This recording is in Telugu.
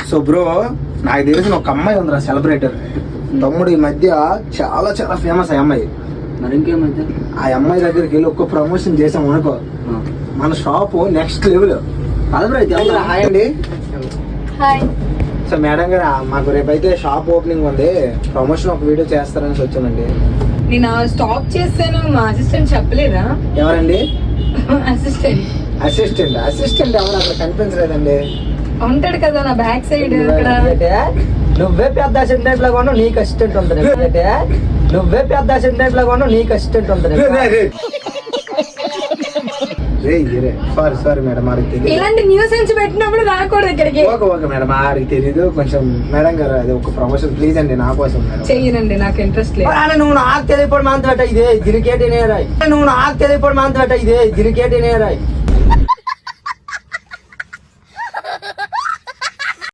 సో బ్రో, నాకు తెలిసిన ఒక అమ్మాయి ఉందిరా సెలబ్రేటర్. తమ్ముడు ఈ మధ్య చాలా చాలా ఫేమస్ ఆ అమ్మాయి. మరి ఇంకేమైతే ఆ అమ్మాయి దగ్గరికి వెళ్ళి ఒక్క ప్రమోషన్ చేసాం అనుకో, మన షాప్ నెక్స్ట్ లెవెల్. హాయ్ అండి. హాయ్. సో మేడం గారు, మాకు రేపైతే షాప్ ఓపెనింగ్ ఉంది, ప్రమోషన్ ఒక వీడియో చేస్తారని వచ్చామండి. నేను స్టాప్ చేస్తాను, మా అసిస్టెంట్ చెప్పలేదా? ఎవరండి? అసిస్టెంట్ అసిస్టెంట్ ఎవరు అక్కడ కనిపించలేదండి. ఉంటాడు కదా నా బ్యాక్ సైడ్ అక్కడ. నువ్వే పెద్ద అసిస్టెంట్ లాగా ఉన్నావు, నీకు అసిస్టెంట్ ఉంటుంది. నువ్వే పెద్ద అసిస్టెంట్ లాగా ఉన్నావు, నీకు అసిస్టెంట్ ఉంటుంది. సారీ మేడం, ఆడికి తెలియదు. ఇలాంటి న్యూసెన్స్ పెట్టినప్పుడు రాకూడదు ఇక్కడికి. ఓకే మేడం, ఆడికి తెలియదు. కొంచెం మేడం గారు అది ఒక ప్రమోషన్ ప్లీజ్ అండి నా కోసం. చెయ్యనండి, నాకు ఇంట్రెస్ట్ లేదు. నువ్వు నాకు తెలియపడి మాంత పెట్ట ఇదే దిరికేటి నేరాయి. నువ్వు నాకు తెలియపడి మాంత పెట్ట ఇదే దిరికేటి నేరాయి.